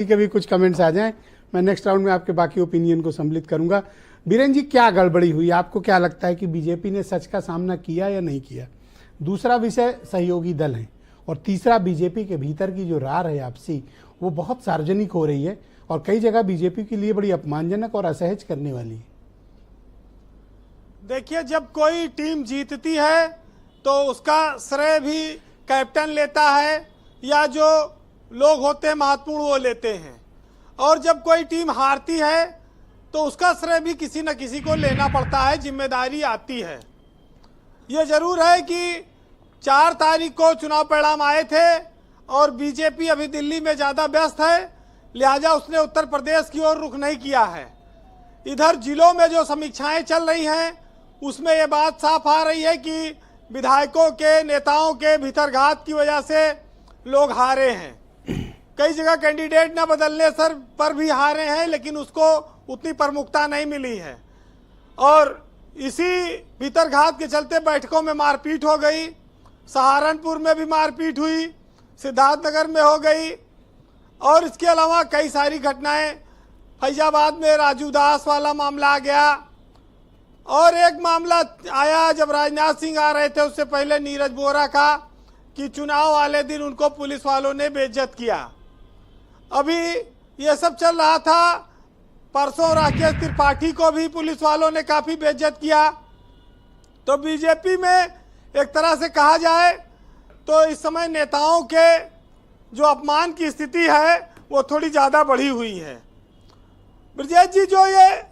के भी कुछ कमेंट्स आ जाएं, मैं नेक्स्ट राउंड में आपके बाकी ओपिनियन को सम्मिलित करूंगा। बीरेन जी, क्या गड़बड़ी हुई? आपको क्या लगता है कि बीजेपी ने सच का सामना किया या नहीं किया? दूसरा विषय सहयोगी दल है, और तीसरा बीजेपी के भीतर की जो रार है आपसी, वो बहुत सार्वजनिक हो रही है और कई जगह बीजेपी के लिए बड़ी अपमानजनक और असहज करने वाली है। देखिए, जब कोई टीम जीतती है तो उसका श्रेय भी कैप्टन लेता है या जो लोग होते हैं महत्वपूर्ण वो लेते हैं, और जब कोई टीम हारती है तो उसका श्रेय भी किसी न किसी को लेना पड़ता है, जिम्मेदारी आती है। ये जरूर है कि 4 तारीख को चुनाव परिणाम आए थे और बीजेपी अभी दिल्ली में ज़्यादा व्यस्त है, लिहाजा उसने उत्तर प्रदेश की ओर रुख नहीं किया है। इधर जिलों में जो समीक्षाएं चल रही हैं उसमें ये बात साफ आ रही है कि विधायकों के, नेताओं के भीतरघात की वजह से लोग हारे हैं। कई जगह कैंडिडेट न बदलने सर पर भी हारे हैं, लेकिन उसको उतनी प्रमुखता नहीं मिली है, और इसी भीतरघात के चलते बैठकों में मारपीट हो गई। सहारनपुर में भी मारपीट हुई, सिद्धार्थनगर में हो गई, और इसके अलावा कई सारी घटनाएं। फैजाबाद में राजू दास वाला मामला आ गया, और एक मामला आया जब राजनाथ सिंह आ रहे थे उससे पहले नीरज बोरा का, कि चुनाव वाले दिन उनको पुलिस वालों ने बेइज्जत किया। अभी ये सब चल रहा था, परसों राकेश त्रिपाठी को भी पुलिस वालों ने काफ़ी बेइज्जत किया। तो बीजेपी में एक तरह से कहा जाए तो इस समय नेताओं के जो अपमान की स्थिति है वो थोड़ी ज़्यादा बढ़ी हुई है। ब्रजेश जी, जो ये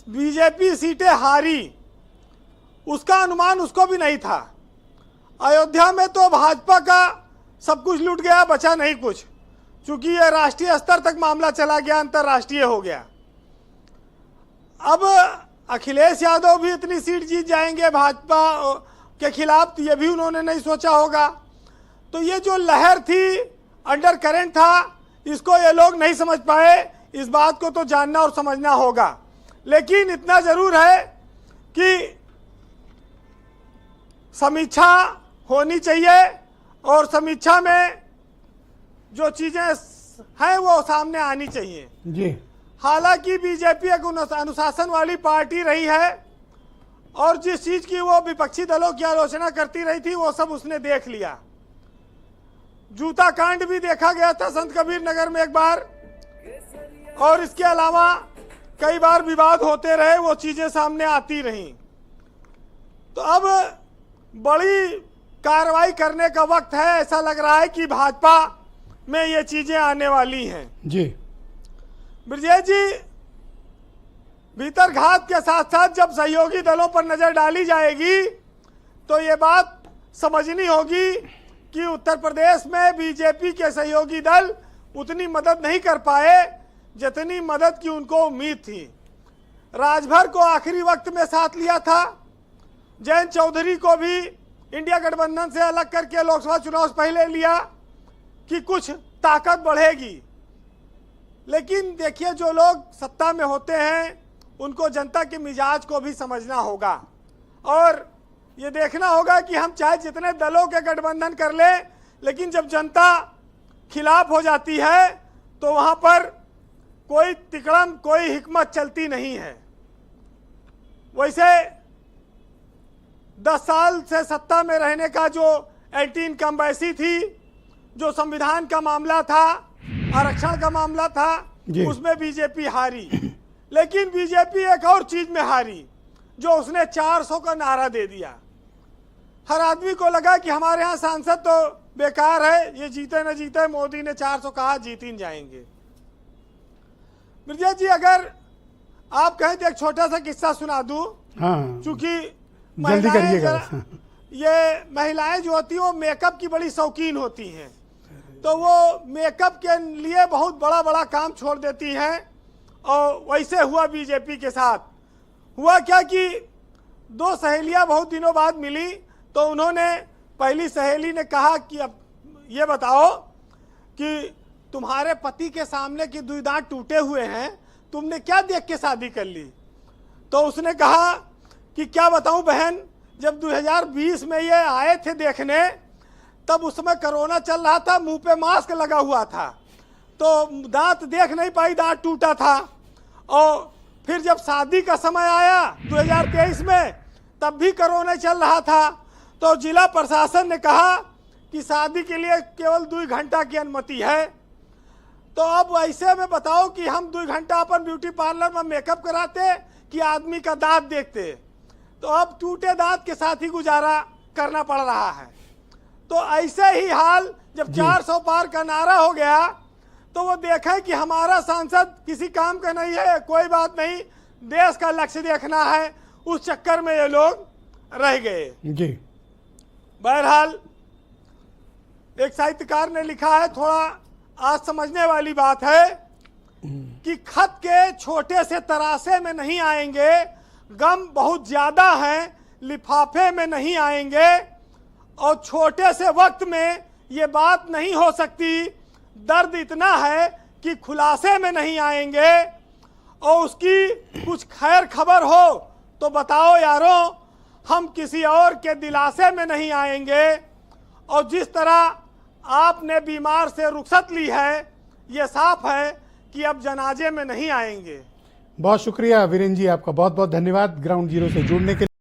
बीजेपी सीटें हारी उसका अनुमान उसको भी नहीं था। अयोध्या में तो भाजपा का सब कुछ लूट गया, बचा नहीं कुछ, क्योंकि ये राष्ट्रीय स्तर तक मामला चला गया, अंतर्राष्ट्रीय हो गया। अब अखिलेश यादव भी इतनी सीट जीत जाएंगे भाजपा के खिलाफ, तो ये भी उन्होंने नहीं सोचा होगा। तो ये जो लहर थी, अंडर करंट था, इसको ये लोग नहीं समझ पाए। इस बात को तो जानना और समझना होगा। लेकिन इतना जरूर है कि समीक्षा होनी चाहिए, और समीक्षा में जो चीजें हैं वो सामने आनी चाहिए जी। हालांकि बीजेपी एक अनुशासन वाली पार्टी रही है, और जिस चीज की वो विपक्षी दलों की आलोचना करती रही थी वो सब उसने देख लिया। जूता कांड भी देखा गया था संत कबीर नगर में एक बार, और इसके अलावा कई बार विवाद होते रहे, वो चीजें सामने आती रहीं। तो अब बड़ी कार्रवाई करने का वक्त है। ऐसा लग रहा है कि भाजपा में ये चीजें आने वाली हैं जी। ब्रजेश जी, भीतरघात के साथ साथ जब सहयोगी दलों पर नजर डाली जाएगी तो ये बात समझनी होगी कि उत्तर प्रदेश में बीजेपी के सहयोगी दल उतनी मदद नहीं कर पाए जितनी मदद की उनको उम्मीद थी। राजभर को आखिरी वक्त में साथ लिया था, जयंत चौधरी को भी इंडिया गठबंधन से अलग करके लोकसभा चुनाव से पहले लिया कि कुछ ताकत बढ़ेगी। लेकिन देखिए, जो लोग सत्ता में होते हैं उनको जनता के मिजाज को भी समझना होगा, और ये देखना होगा कि हम चाहे जितने दलों के गठबंधन कर लें, लेकिन जब जनता खिलाफ हो जाती है तो वहां पर कोई तिकड़म, कोई हिकमत चलती नहीं है। वैसे 10 साल से सत्ता में रहने का जो एंटी इनकम्बेंसी थी, जो संविधान का मामला था, आरक्षण का मामला था, उसमें बीजेपी हारी। लेकिन बीजेपी एक और चीज में हारी, जो उसने 400 का नारा दे दिया। हर आदमी को लगा कि हमारे यहाँ सांसद तो बेकार है, ये जीते न जीते, मोदी ने 400 कहा, जीत ही जाएंगे। ब्रजेश जी, अगर आप कहें तो एक छोटा सा किस्सा सुना दूं। हाँ, चूंकि जल्दी करिएगा। ये महिलाएं जो होती हैं वो मेकअप की बड़ी शौकीन होती हैं, तो वो मेकअप के लिए बहुत बड़ा बड़ा काम छोड़ देती हैं, और वैसे हुआ बीजेपी के साथ। हुआ क्या कि 2 सहेलियां बहुत दिनों बाद मिली, तो उन्होंने, पहली सहेली ने कहा कि अब ये बताओ कि तुम्हारे पति के सामने की 2 दांत टूटे हुए हैं, तुमने क्या देख के शादी कर ली? तो उसने कहा कि क्या बताऊं बहन, जब 2020 में ये आए थे देखने, तब उस समय कोरोना चल रहा था, मुंह पे मास्क लगा हुआ था, तो दांत देख नहीं पाई, दांत टूटा था। और फिर जब शादी का समय आया 2023 में, तब भी कोरोना चल रहा था, तो जिला प्रशासन ने कहा कि शादी के लिए केवल 2 घंटा की अनुमति है। तो अब ऐसे में बताओ कि हम 2 घंटा अपन ब्यूटी पार्लर में मेकअप कराते कि आदमी का दांत देखते। तो अब टूटे दांत के साथ ही गुजारा करना पड़ रहा है। तो ऐसे ही हाल जब 400 पार का नारा हो गया, तो वो देखे कि हमारा सांसद किसी काम का नहीं है, कोई बात नहीं, देश का लक्ष्य देखना है, उस चक्कर में ये लोग रह गए जी। बहरहाल एक साहित्यकार ने लिखा है, थोड़ा आज समझने वाली बात है कि खत के छोटे से तरासे में नहीं आएंगे, गम बहुत ज्यादा है लिफाफे में नहीं आएंगे, और छोटे से वक्त में ये बात नहीं हो सकती, दर्द इतना है कि खुलासे में नहीं आएंगे, और उसकी कुछ खैर खबर हो तो बताओ यारों, हम किसी और के दिलासे में नहीं आएंगे। और जिस तरह आपने बीमार से रुखसत ली है, ये साफ है कि अब जनाजे में नहीं आएंगे। बहुत शुक्रिया वीरेंद्र जी, आपका बहुत बहुत धन्यवाद ग्राउंड जीरो से जुड़ने के लिए।